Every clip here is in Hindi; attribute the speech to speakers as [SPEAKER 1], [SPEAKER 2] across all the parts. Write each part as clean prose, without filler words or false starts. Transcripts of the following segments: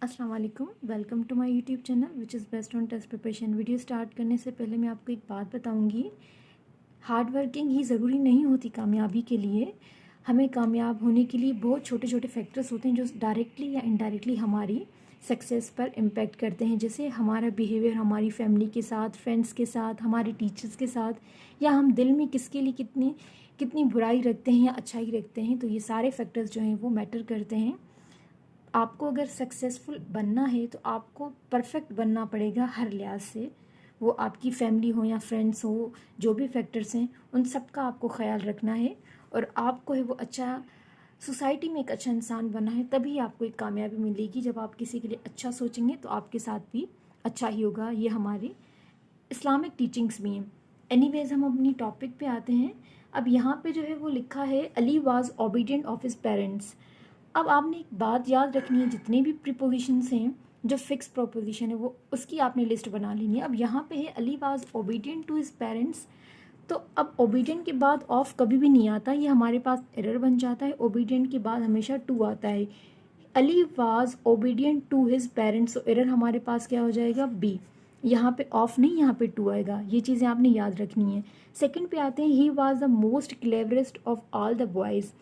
[SPEAKER 1] अस्सलाम वालेकुम, welcome to my YouTube channel which is best on test preparation. Video start करने से पहले मैं आपको एक बात बताऊंगी। हार्ड वर्किंग ही ज़रूरी नहीं होती कामयाबी के लिए। हमें कामयाब होने के लिए बहुत छोटे छोटे फैक्टर्स होते हैं जो डायरेक्टली या इनडायरेक्टली हमारी सक्सेस पर इम्पेक्ट करते हैं। जैसे हमारा बिहेवियर हमारी फैमिली के साथ, फ्रेंड्स के साथ, हमारे टीचर्स के साथ, या हम दिल में किसके लिए कितनी कितनी बुराई रखते हैं या अच्छाई रखते हैं। तो ये सारे फैक्टर्स जो हैं वो मैटर करते हैं। आपको अगर सक्सेसफुल बनना है तो आपको परफेक्ट बनना पड़ेगा हर लिहाज से। वो आपकी फैमिली हो या फ्रेंड्स हो, जो भी फैक्टर्स हैं उन सब का आपको ख्याल रखना है और आपको है वो अच्छा सोसाइटी में एक अच्छा इंसान बनना है। तभी आपको एक कामयाबी मिलेगी। जब आप किसी के लिए अच्छा सोचेंगे तो आपके साथ भी अच्छा ही होगा। ये हमारे इस्लामिक टीचिंग्स भी हैं। एनीवेज, हम अपनी टॉपिक पे आते हैं। अब यहाँ पे जो है वो लिखा है Ali was obedient of his parents. अब आपने एक बात याद रखनी है, जितने भी प्रीपोजिशंस हैं जो फिक्स प्रोपोजिशन है वो उसकी आपने लिस्ट बना लेनी है। अब यहाँ पे है Ali was obedient to his parents. तो अब ओबीडियंट के बाद ऑफ कभी भी नहीं आता, ये हमारे पास एरर बन जाता है। ओबीडियंट के बाद हमेशा टू आता है। Ali was obedient to his parents, तो एरर हमारे पास क्या हो जाएगा, बी। यहाँ पे ऑफ नहीं, यहाँ पे टू आएगा। ये चीज़ें आपने याद रखनी है। सेकंड पे आते हैं, ही was the most cleverest of all the boys.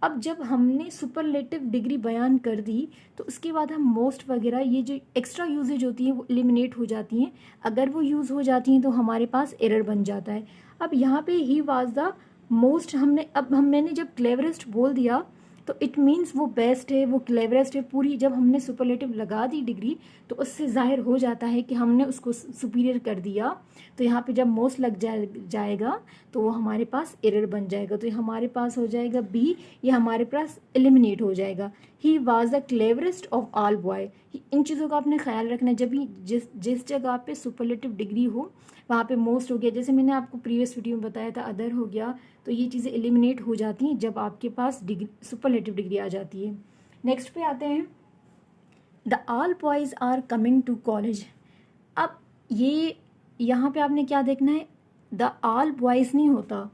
[SPEAKER 1] अब जब हमने सुपरलेटिव डिग्री बयान कर दी तो उसके बाद हम मोस्ट वगैरह ये जो एक्स्ट्रा यूजेज होती है वो एलिमिनेट हो जाती हैं। अगर वो यूज़ हो जाती हैं तो हमारे पास एरर बन जाता है। अब यहाँ पे ही वाज द मोस्ट, मैंने जब क्लेवरेस्ट बोल दिया तो इट मीन्स वो बेस्ट है, वो क्लेवरेस्ट है। पूरी जब हमने सुपरलेटिव लगा दी डिग्री तो उससे जाहिर हो जाता है कि हमने उसको सुपीरियर कर दिया। तो यहाँ पे जब मोस्ट लग जाएगा तो वो हमारे पास एरर बन जाएगा। तो ये हमारे पास हो जाएगा बी, ये हमारे पास एलिमिनेट हो जाएगा। He was the cleverest of all boy. इन चीज़ों का आपने ख्याल रखना है। जब भी जिस जगह पे सुपरलेटिव डिग्री हो वहाँ पे मोस्ट हो गया, जैसे मैंने आपको प्रीवियस वीडियो में बताया था अदर हो गया, तो ये चीज़ें एलिमिनेट हो जाती हैं जब आपके पास डिग्री सुपरलेटिव डिग्री आ जाती है। नेक्स्ट पे आते हैं, the all boys are coming to college. अब ये यहाँ पे आपने क्या देखना है, द ऑल बॉयज़ नहीं होता,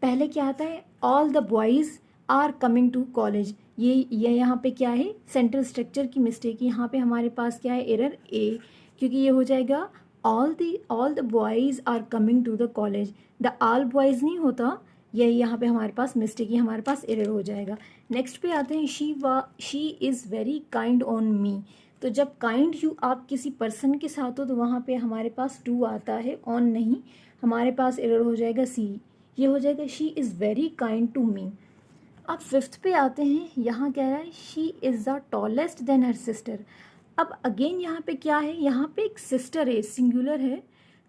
[SPEAKER 1] पहले क्या आता है, all the boys are coming to college. ये यहाँ पे क्या है, सेंटेंस स्ट्रक्चर की मिस्टेक। यहाँ पे हमारे पास क्या है, एरर ए, क्योंकि ये हो जाएगा all the boys are coming to the college. The all boys नहीं होता, ये यहाँ पे हमारे पास मिस्टेक, ये हमारे पास एरर हो जाएगा। नेक्स्ट पे आते हैं, she is very kind on me. तो जब काइंड यू आप किसी पर्सन के साथ हो तो वहाँ पे हमारे पास टू आता है, ऑन नहीं। हमारे पास एरर हो जाएगा सी, ये हो जाएगा she is very kind to me. अब फिफ्थ पे आते हैं, यहाँ कह रहा है she is the tallest than her sister. अब अगेन यहाँ पे क्या है, यहाँ पे एक सिस्टर है, सिंगुलर है,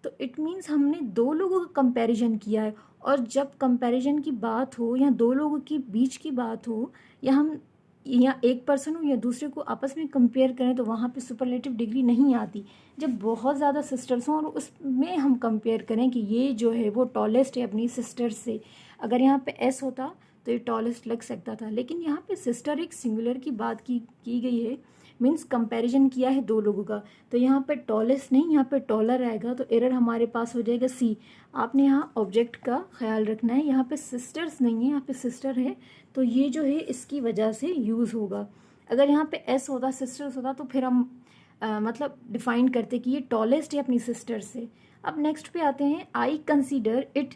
[SPEAKER 1] तो इट मीन्स हमने दो लोगों का कंपैरिजन किया है। और जब कंपैरिजन की बात हो या दो लोगों के बीच की बात हो, या हम या एक पर्सन हो या दूसरे को आपस में कंपेयर करें, तो वहाँ पे सुपरलेटिव डिग्री नहीं आती। जब बहुत ज़्यादा सिस्टर्स हों और उसमें हम कंपेयर करें कि ये जो है वो टॉलेस्ट है अपनी सिस्टर से, अगर यहाँ पे एस होता तो ये टॉलेस्ट लग सकता था, लेकिन यहाँ पे सिस्टर एक सिंगुलर की बात की गई है, मीन्स कंपैरिजन किया है दो लोगों का। तो यहाँ पे टॉलेस्ट नहीं, यहाँ पे टॉलर आएगा, तो एरर हमारे पास हो जाएगा सी। आपने यहाँ ऑब्जेक्ट का ख्याल रखना है, यहाँ पे सिस्टर्स नहीं है, यहाँ पे सिस्टर है, तो ये जो है इसकी वजह से यूज़ होगा। अगर यहाँ पे एस होता, सिस्टर्स होता, तो फिर हम मतलब डिफाइन करते कि ये टॉलेस्ट है अपनी सिस्टर से। अब नेक्स्ट पे आते हैं, I consider it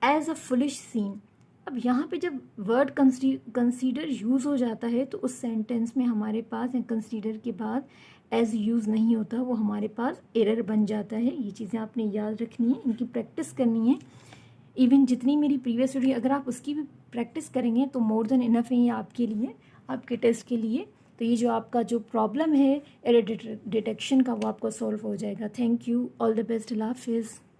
[SPEAKER 1] as a foolish scene. अब यहाँ पे जब वर्ड कंसीडर यूज़ हो जाता है तो उस सेंटेंस में हमारे पास कंसीडर के बाद एज यूज़ नहीं होता, वो हमारे पास एरर बन जाता है। ये चीज़ें आपने याद रखनी है, इनकी प्रैक्टिस करनी है। इवन जितनी मेरी प्रीवियस वीडियो अगर आप उसकी भी प्रैक्टिस करेंगे तो मोर देन इनफ है ये आपके लिए, आपके टेस्ट के लिए। तो ये जो आपका जो प्रॉब्लम है एरर डिटेक्शन का, वो आपको सॉल्व हो जाएगा। Thank you, all the best, अल्लाह हाफिज़।